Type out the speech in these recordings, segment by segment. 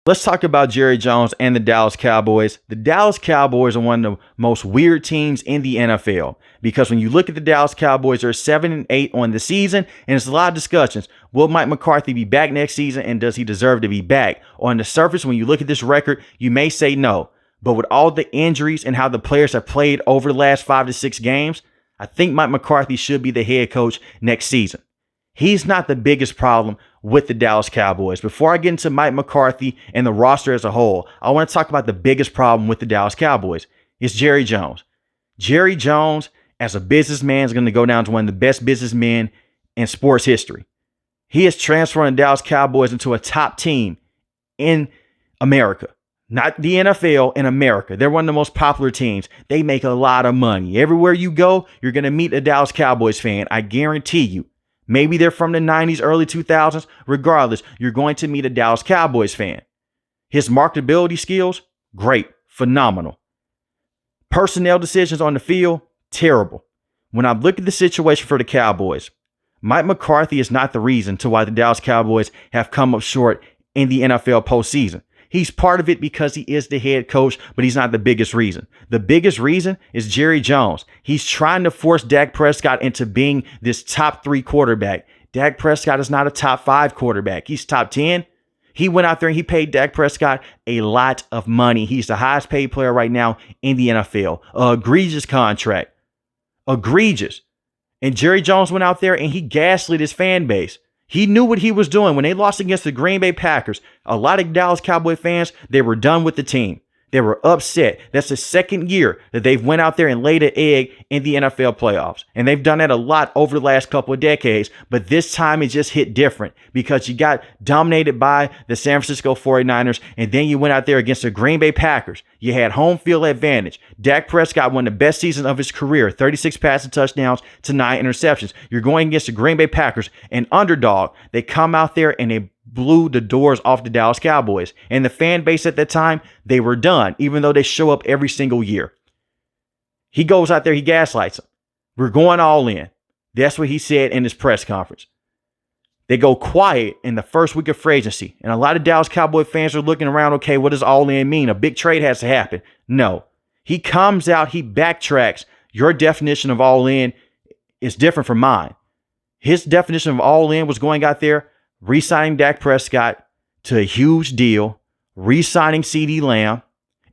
Let's talk about Jerry Jones and the Dallas Cowboys. The Dallas Cowboys are one of the most weird teams in the NFL because when you look at the Dallas Cowboys, they're 7-8 on the season, and there's a lot of discussions. Will Mike McCarthy be back next season, and does he deserve to be back? On the surface, when you look at this record, you may say no. But with all the injuries and how the players have played over the last 5 to 6 games, I think Mike McCarthy should be the head coach next season. He's not the biggest problem with the Dallas Cowboys. Before I get into Mike McCarthy and the roster as a whole, I want to talk about the biggest problem with the Dallas Cowboys. It's Jerry Jones. Jerry Jones, as a businessman, is going to go down to one of the best businessmen in sports history. He is transferring the Dallas Cowboys into a top team in America. Not the NFL, in America. They're one of the most popular teams. They make a lot of money. Everywhere you go, you're going to meet a Dallas Cowboys fan. I guarantee you. Maybe they're from the 90s, early 2000s. Regardless, you're going to meet a Dallas Cowboys fan. His marketability skills, great, phenomenal. Personnel decisions on the field, terrible. When I look at the situation for the Cowboys, Mike McCarthy is not the reason to why the Dallas Cowboys have come up short in the NFL postseason. He's part of it because he is the head coach, but he's not the biggest reason. The biggest reason is Jerry Jones. He's trying to force Dak Prescott into being this top 3 quarterback. Dak Prescott is not a top 5 quarterback. He's top 10. He went out there and he paid Dak Prescott a lot of money. He's the highest paid player right now in the NFL. Egregious contract. Egregious. And Jerry Jones went out there and he gaslit his fan base. He knew what he was doing. When they lost against the Green Bay Packers, a lot of Dallas Cowboy fans, they were done with the team. They were upset. That's the second year that they've went out there and laid an egg in the NFL playoffs. And they've done that a lot over the last couple of decades. But this time it just hit different because you got dominated by the San Francisco 49ers. And then you went out there against the Green Bay Packers. You had home field advantage. Dak Prescott won the best season of his career, 36 passing touchdowns to 9 interceptions. You're going against the Green Bay Packers, an underdog. They come out there and they blew the doors off the Dallas Cowboys. And the fan base at that time, they were done, even though they show up every single year. He goes out there, he gaslights them. We're going all in. That's what he said in his press conference. They go quiet in the first week of free agency. And a lot of Dallas Cowboy fans are looking around, okay, what does all in mean? A big trade has to happen. No. He comes out, he backtracks. Your definition of all in is different from mine. His definition of all in was going out there, re-signing Dak Prescott to a huge deal, re-signing CeeDee Lamb,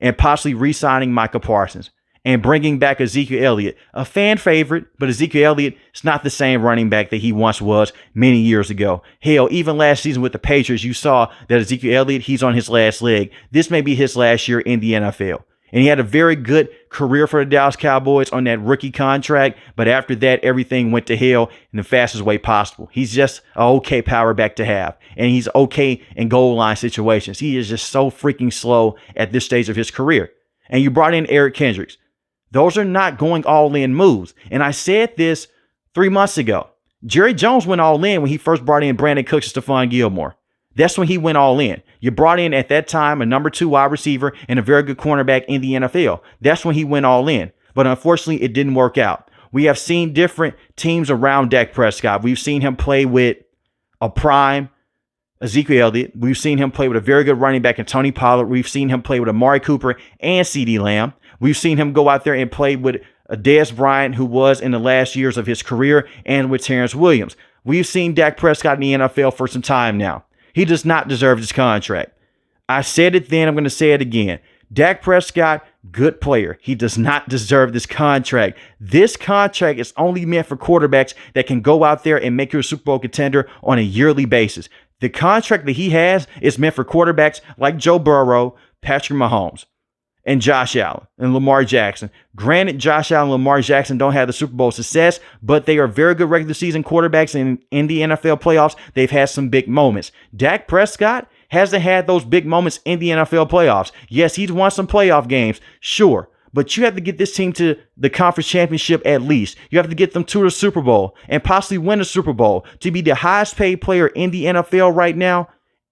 and possibly re-signing Micah Parsons, and bringing back Ezekiel Elliott, a fan favorite, but Ezekiel Elliott is not the same running back that he once was many years ago. Hell, even last season with the Patriots, you saw that Ezekiel Elliott, he's on his last leg. This may be his last year in the NFL. And he had a very good career for the Dallas Cowboys on that rookie contract. But after that, everything went to hell in the fastest way possible. He's just an okay power back to have. And he's okay in goal line situations. He is just so freaking slow at this stage of his career. And you brought in Eric Kendricks. Those are not going all in moves. And I said this 3 months ago. Jerry Jones went all in when he first brought in Brandon Cooks and Stephon Gilmore. That's when he went all in. You brought in at that time a number 2 wide receiver and a very good cornerback in the NFL. That's when he went all in. But unfortunately, it didn't work out. We have seen different teams around Dak Prescott. We've seen him play with a prime Ezekiel Elliott. We've seen him play with a very good running back in Tony Pollard. We've seen him play with Amari Cooper and CeeDee Lamb. We've seen him go out there and play with Dez Bryant, who was in the last years of his career, and with Terrence Williams. We've seen Dak Prescott in the NFL for some time now. He does not deserve this contract. I said it then, I'm going to say it again. Dak Prescott, good player. He does not deserve this contract. This contract is only meant for quarterbacks that can go out there and make you a Super Bowl contender on a yearly basis. The contract that he has is meant for quarterbacks like Joe Burrow, Patrick Mahomes, and Josh Allen and Lamar Jackson. Granted, Josh Allen and Lamar Jackson don't have the Super Bowl success, but they are very good regular season quarterbacks in the NFL playoffs. They've had some big moments. Dak Prescott hasn't had those big moments in the NFL playoffs. Yes, he's won some playoff games, sure, but you have to get this team to the conference championship at least. You have to get them to the Super Bowl and possibly win a Super Bowl. To be the highest paid player in the NFL right now,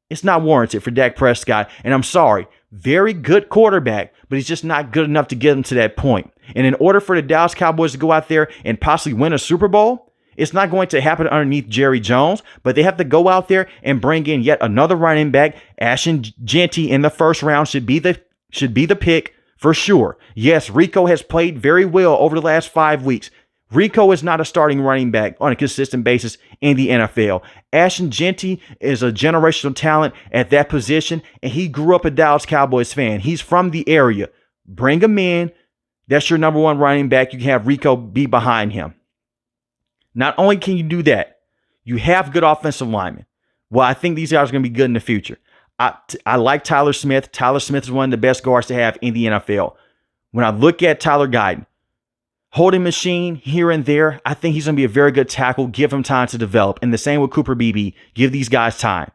it's not warranted for Dak Prescott. And I'm sorry, very good quarterback, but he's just not good enough to get him to that point. And in order for the Dallas Cowboys to go out there and possibly win a Super Bowl, It's not going to happen underneath Jerry Jones, but they have to go out there and bring in yet another running back. Ashton Jeanty in the first round should be the pick for sure. Yes, Rico has played very well over the last 5 weeks. Rico is not a starting running back on a consistent basis in the NFL. Ashton Jeanty is a generational talent at that position, and he grew up a Dallas Cowboys fan. He's from the area. Bring him in. That's your number one running back. You can have Rico be behind him. Not only can you do that, you have good offensive linemen. Well, I think these guys are going to be good in the future. I like Tyler Smith. Tyler Smith is one of the best guards to have in the NFL. When I look at Tyler Guyton, holding machine here and there, I think he's going to be a very good tackle. Give him time to develop. And the same with Cooper Beebe. Give these guys time.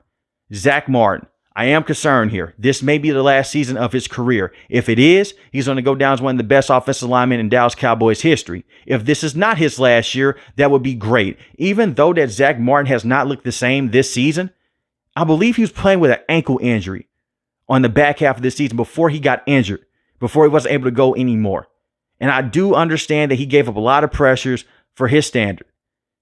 Zack Martin. I am concerned here. This may be the last season of his career. If it is, he's going to go down as one of the best offensive linemen in Dallas Cowboys history. If this is not his last year, that would be great. Even though that Zack Martin has not looked the same this season, I believe he was playing with an ankle injury on the back half of this season before he got injured, before he wasn't able to go anymore. And I do understand that he gave up a lot of pressures for his standard.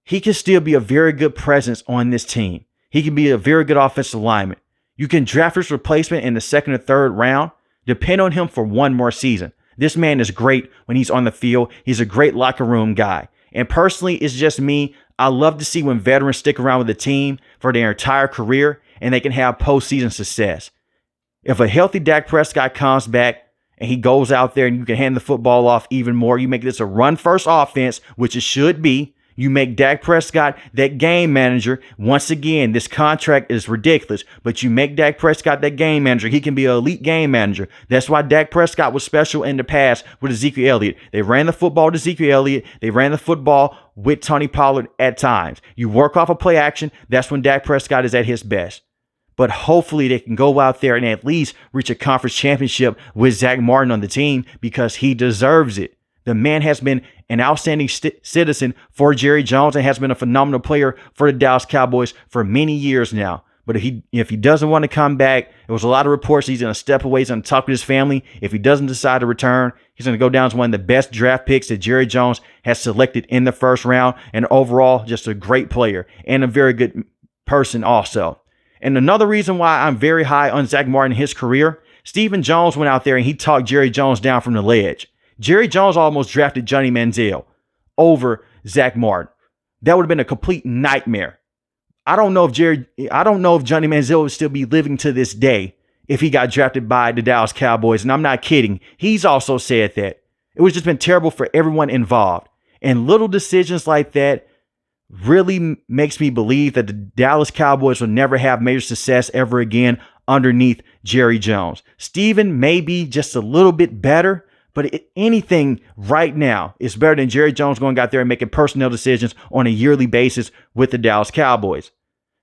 He can still be a very good presence on this team. He can be a very good offensive lineman. You can draft his replacement in the second or third round. Depend on him for one more season. This man is great when he's on the field. He's a great locker room guy. And personally, it's just me. I love to see when veterans stick around with the team for their entire career and they can have postseason success. If a healthy Dak Prescott comes back and he goes out there and you can hand the football off even more, you make this a run-first offense, which it should be. You make Dak Prescott that game manager. Once again, this contract is ridiculous, but you make Dak Prescott that game manager. He can be an elite game manager. That's why Dak Prescott was special in the past with Ezekiel Elliott. They ran the football to Ezekiel Elliott. They ran the football with Tony Pollard at times. You work off of play action. That's when Dak Prescott is at his best. But hopefully they can go out there and at least reach a conference championship with Zack Martin on the team because he deserves it. The man has been an outstanding citizen for Jerry Jones and has been a phenomenal player for the Dallas Cowboys for many years now. But if he doesn't want to come back, there was a lot of reports he's going to step away. He's going to talk to his family. If he doesn't decide to return, he's going to go down as one of the best draft picks that Jerry Jones has selected in the first round. And overall, just a great player and a very good person also. And another reason why I'm very high on Zack Martin in his career, Stephen Jones went out there and he talked Jerry Jones down from the ledge. Jerry Jones almost drafted Johnny Manziel over Zack Martin. That would have been a complete nightmare. I don't know if Johnny Manziel would still be living to this day if he got drafted by the Dallas Cowboys. And I'm not kidding. He's also said that. It was just been terrible for everyone involved. And little decisions like that really makes me believe that the Dallas Cowboys will never have major success ever again underneath Jerry Jones. Steven may be just a little bit better, but anything right now is better than Jerry Jones going out there and making personnel decisions on a yearly basis with the Dallas Cowboys.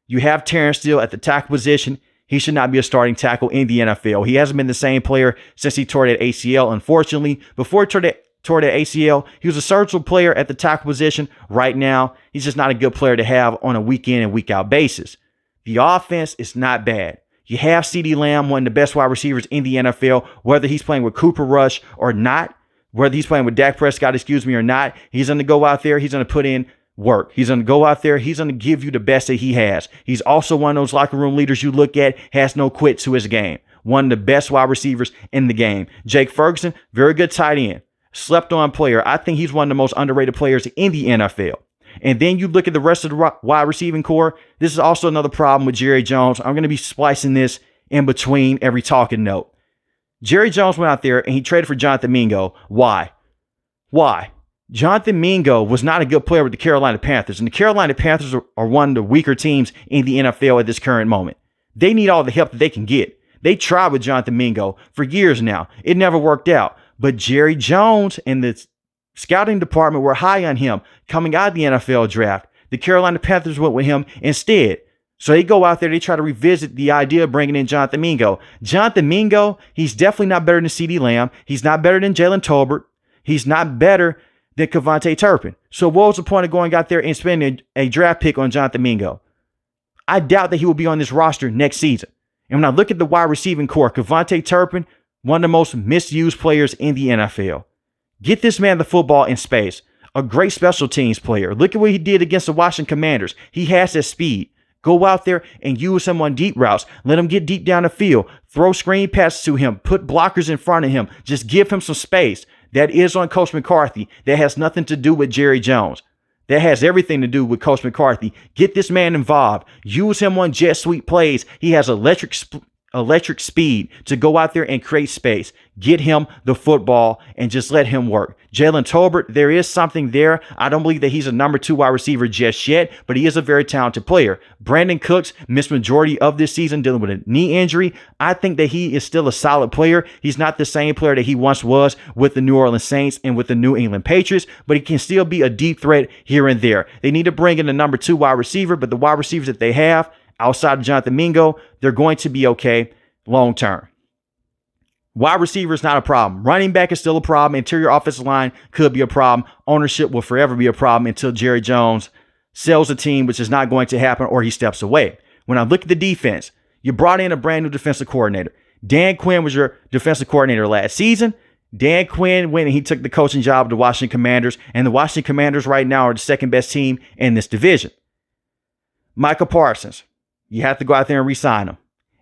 You have Terrence Steele at the tackle position. He should not be a starting tackle in the NFL. He hasn't been the same player since he tore that ACL, unfortunately. Before he tore that ACL, he was a surgical player at the tackle position. Right now, he's just not a good player to have on a week in and week out basis. The offense is not bad. You have CeeDee Lamb, one of the best wide receivers in the NFL, whether he's playing with Cooper Rush or not, whether he's playing with Dak Prescott, or not. He's going to go out there. He's going to put in work. He's going to go out there. He's going to give you the best that he has. He's also one of those locker room leaders you look at, has no quit to his game. One of the best wide receivers in the game. Jake Ferguson, very good tight end. Slept on player. I think he's one of the most underrated players in the NFL. And then you look at the rest of the wide receiving core. This is also another problem with Jerry Jones. I'm going to be splicing this in between every talking note. Jerry Jones went out there and he traded for Jonathan Mingo. Why? Jonathan Mingo was not a good player with the Carolina Panthers. And the Carolina Panthers are one of the weaker teams in the NFL at this current moment. They need all the help that they can get. They tried with Jonathan Mingo for years now. It never worked out. But Jerry Jones and the scouting department were high on him coming out of the NFL draft. The Carolina Panthers went with him instead. So they go out there, they try to revisit the idea of bringing in Jonathan Mingo. Jonathan Mingo, he's definitely not better than CeeDee Lamb. He's not better than Jalen Tolbert. He's not better than Kevontae Turpin. So what was the point of going out there and spending a draft pick on Jonathan Mingo? I doubt that he will be on this roster next season. And when I look at the wide receiving core, Kevontae Turpin, one of the most misused players in the NFL. Get this man the football in space. a great special teams player. Look at what he did against the Washington Commanders. He has that speed. Go out there and use him on deep routes. Let him get deep down the field. Throw screen passes to him. Put blockers in front of him. Just give him some space. That is on Coach McCarthy. That has nothing to do with Jerry Jones. That has everything to do with Coach McCarthy. Get this man involved. Use him on jet sweep plays. He has electric speed to go out there and create space. Get him the football and just let him work. Jalen Tolbert, there is something there. I don't believe that he's a number 2 wide receiver just yet, but he is a very talented player. Brandon Cooks missed majority of this season dealing with a knee injury. I think that he is still a solid player. He's not the same player that he once was with the New Orleans Saints and with the New England Patriots, but he can still be a deep threat here and there. They need to bring in a number 2 wide receiver, but the wide receivers that they have outside of Jonathan Mingo, they're going to be okay long term. Wide receiver is not a problem. Running back is still a problem. Interior offensive line could be a problem. Ownership will forever be a problem until Jerry Jones sells the team, which is not going to happen, or he steps away. When I look at the defense, you brought in a brand new defensive coordinator. Dan Quinn was your defensive coordinator last season. Dan Quinn went and he took the coaching job of the Washington Commanders, and the Washington Commanders right now are the second best team in this division. Micah Parsons, you have to go out there and re-sign him.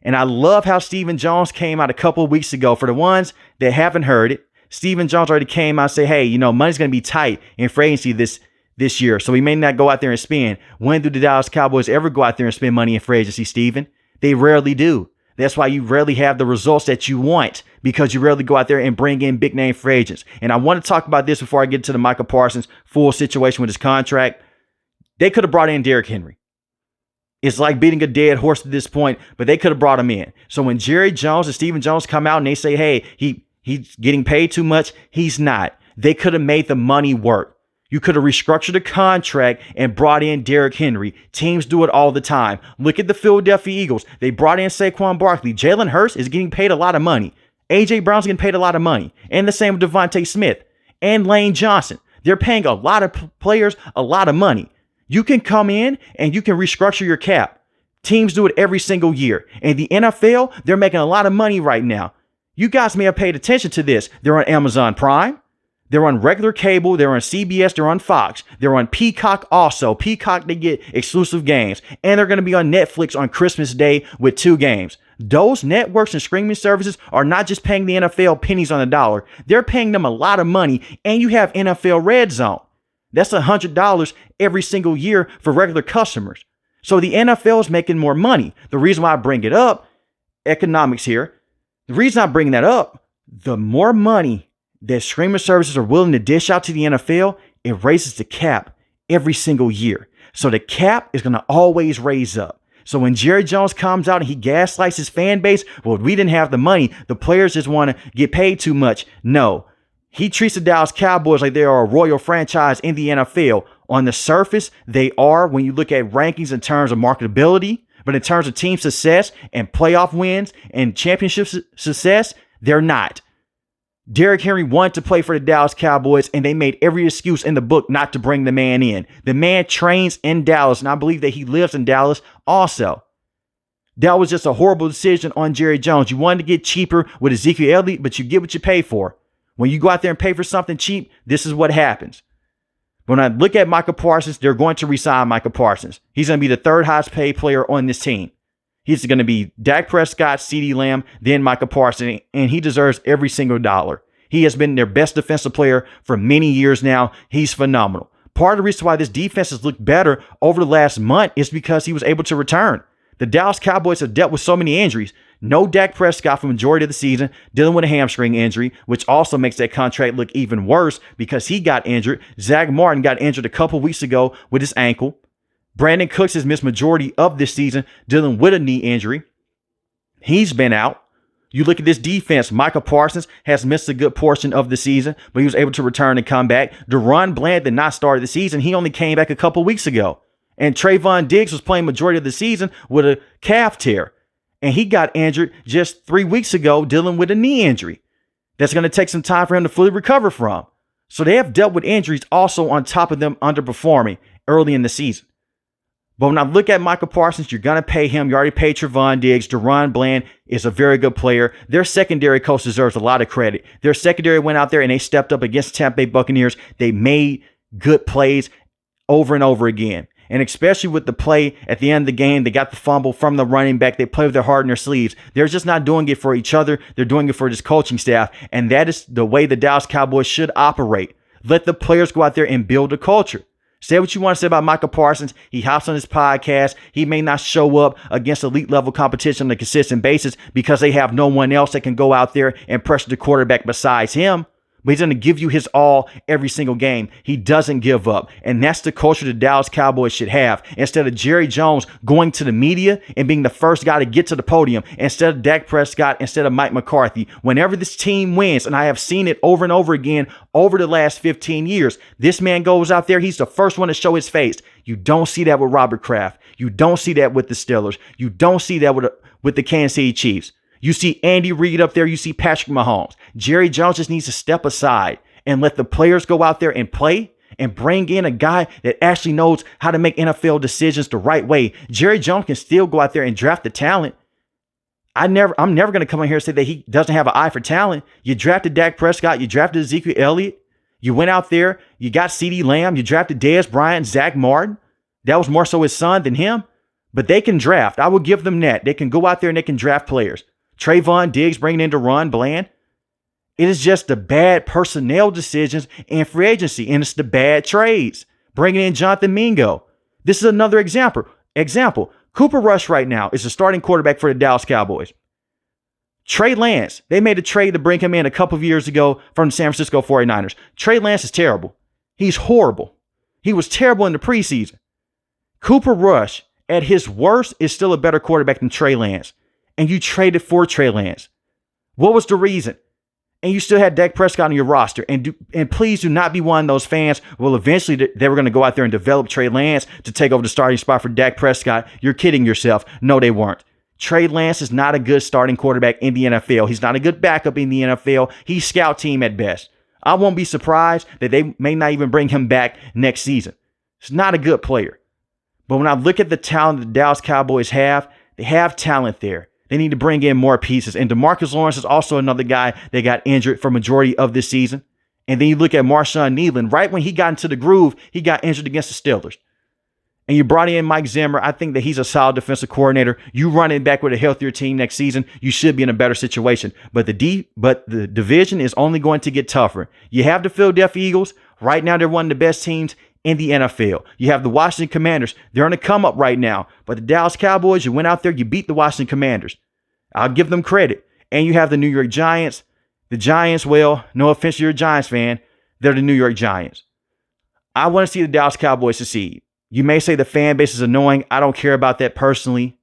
And I love how Stephen Jones came out a couple of weeks ago. For the ones that haven't heard it, Stephen Jones already came out and say, hey, money's going to be tight in free agency this year, so we may not go out there and spend. When do the Dallas Cowboys ever go out there and spend money in free agency, Stephen? They rarely do. That's why you rarely have the results that you want, because you rarely go out there and bring in big name free agents. And I want to talk about this before I get to the Micah Parsons full situation with his contract. They could have brought in Derrick Henry. It's like beating a dead horse at this point, but they could have brought him in. So when Jerry Jones and Stephen Jones come out and they say, hey, he's getting paid too much, he's not. They could have made the money work. You could have restructured the contract and brought in Derrick Henry. Teams do it all the time. Look at the Philadelphia Eagles. They brought in Saquon Barkley. Jalen Hurts is getting paid a lot of money. A.J. Brown's getting paid a lot of money. And the same with Devontae Smith and Lane Johnson. They're paying a lot of players a lot of money. You can come in and you can restructure your cap. Teams do it every single year. And the NFL, they're making a lot of money right now. You guys may have paid attention to this. They're on Amazon Prime. They're on regular cable. They're on CBS. They're on Fox. They're on Peacock also. Peacock, they get exclusive games. And they're going to be on Netflix on Christmas Day with 2 games. Those networks and streaming services are not just paying the NFL pennies on the dollar. They're paying them a lot of money. And you have NFL Red Zone. That's $100 every single year for regular customers. So the NFL is making more money. The reason why I bring it up, economics here, the reason I'm bringing that up, the more money that streaming services are willing to dish out to the NFL, it raises the cap every single year. So the cap is going to always raise up. So when Jerry Jones comes out and he gaslights his fan base, well, we didn't have the money. The players just want to get paid too much. No. He treats the Dallas Cowboys like they are a royal franchise in the NFL. On the surface, they are when you look at rankings in terms of marketability, but in terms of team success and playoff wins and championship success, they're not. Derrick Henry wanted to play for the Dallas Cowboys, and they made every excuse in the book not to bring the man in. The man trains in Dallas, and I believe that he lives in Dallas also. That was just a horrible decision on Jerry Jones. You wanted to get cheaper with Ezekiel Elliott, but you get what you pay for. When you go out there and pay for something cheap, this is what happens. When I look at Micah Parsons, they're going to re-sign Micah Parsons. He's going to be the 3rd highest paid player on this team. He's going to be Dak Prescott, CeeDee Lamb, then Micah Parsons, and he deserves every single dollar. He has been their best defensive player for many years now. He's phenomenal. Part of the reason why this defense has looked better over the last month is because he was able to return. The Dallas Cowboys have dealt with so many injuries. No Dak Prescott for the majority of the season, dealing with a hamstring injury, which also makes that contract look even worse because he got injured. Zack Martin got injured a couple weeks ago with his ankle. Brandon Cooks has missed majority of this season, dealing with a knee injury. He's been out. You look at this defense, Micah Parsons has missed a good portion of the season, but he was able to return and come back. Deron Bland did not start the season. He only came back a couple weeks ago. And Trayvon Diggs was playing majority of the season with a calf tear. And he got injured just 3 weeks ago dealing with a knee injury. That's going to take some time for him to fully recover from. So they have dealt with injuries also on top of them underperforming early in the season. But when I look at Micah Parsons, you're going to pay him. You already paid Trayvon Diggs. Deron Bland is a very good player. Their secondary coach deserves a lot of credit. Their secondary went out there and they stepped up against Tampa Bay Buccaneers. They made good plays over and over again. And especially with the play at the end of the game, they got the fumble from the running back. They play with their heart in their sleeves. They're just not doing it for each other. They're doing it for this coaching staff. And that is the way the Dallas Cowboys should operate. Let the players go out there and build a culture. Say what you want to say about Michael Parsons. He hops on his podcast. He may not show up against elite level competition on a consistent basis because they have no one else that can go out there and pressure the quarterback besides him. But he's going to give you his all every single game. He doesn't give up. And that's the culture the Dallas Cowboys should have. Instead of Jerry Jones going to the media and being the first guy to get to the podium, instead of Dak Prescott, instead of Mike McCarthy, whenever this team wins, and I have seen it over and over again over the last 15 years, this man goes out there, he's the first one to show his face. You don't see that with Robert Kraft. You don't see that with the Steelers. You don't see that with the Kansas City Chiefs. You see Andy Reid up there. You see Patrick Mahomes. Jerry Jones just needs to step aside and let the players go out there and play and bring in a guy that actually knows how to make NFL decisions the right way. Jerry Jones can still go out there and draft the talent. I'm never going to come in here and say that he doesn't have an eye for talent. You drafted Dak Prescott. You drafted Ezekiel Elliott. You went out there. You got CeeDee Lamb. You drafted Dez Bryant, Zack Martin. That was more so his son than him. But they can draft. I will give them that. They can go out there and they can draft players. Trayvon Diggs bringing in Deron Bland. It is just the bad personnel decisions in free agency, and it's the bad trades. Bringing in Jonathan Mingo. This is another example. Cooper Rush right now is the starting quarterback for the Dallas Cowboys. Trey Lance, they made a trade to bring him in a couple of years ago from the San Francisco 49ers. Trey Lance is terrible. He's horrible. He was terrible in the preseason. Cooper Rush, at his worst, is still a better quarterback than Trey Lance. And you traded for Trey Lance. What was the reason? And you still had Dak Prescott on your roster. And please do not be one of those fans. Well, eventually they were going to go out there and develop Trey Lance to take over the starting spot for Dak Prescott. You're kidding yourself. No, they weren't. Trey Lance is not a good starting quarterback in the NFL. He's not a good backup in the NFL. He's scout team at best. I won't be surprised that they may not even bring him back next season. He's not a good player. But when I look at the talent the Dallas Cowboys have, they have talent there. They need to bring in more pieces. And DeMarcus Lawrence is also another guy that got injured for majority of this season. And then you look at Marshawn Nealon. Right when he got into the groove, he got injured against the Steelers. And you brought in Mike Zimmer. I think that he's a solid defensive coordinator. You run it back with a healthier team next season, you should be in a better situation. But the division is only going to get tougher. You have the Philadelphia Eagles. Right now, they're one of the best teams in the NFL. You have the Washington Commanders. They're on a come up right now. But the Dallas Cowboys, you went out there, you beat the Washington Commanders. I'll give them credit. And you have the New York Giants. The Giants, well, no offense to your Giants fan, they're the New York Giants. I want to see the Dallas Cowboys succeed. You may say the fan base is annoying. I don't care about that personally.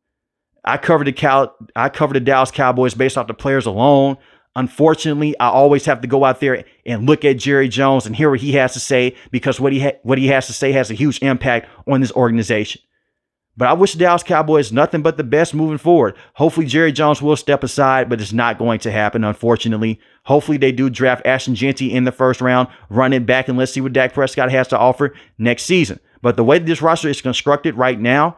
I cover the Dallas Cowboys based off the players alone. Unfortunately, I always have to go out there and look at Jerry Jones and hear what he has to say, because what he has to say has a huge impact on this organization. But I wish the Dallas Cowboys nothing but the best moving forward. Hopefully Jerry Jones will step aside, but it's not going to happen, unfortunately. Hopefully they do draft Ashton Jeanty in the first round, run it back, and let's see what Dak Prescott has to offer next season. But the way this roster is constructed right now,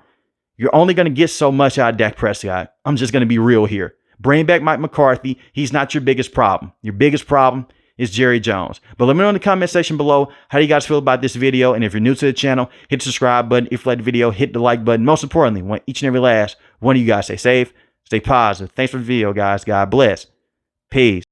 you're only going to get so much out of Dak Prescott. I'm just going to be real here. Bring back Mike McCarthy. He's not your biggest problem. Your biggest problem is Jerry Jones. But let me know in the comment section below how you guys feel about this video. And if you're new to the channel, hit the subscribe button. If you like the video, hit the like button. Most importantly, want each and every last one of you guys stay safe, stay positive. Thanks for the video, guys. God bless. Peace.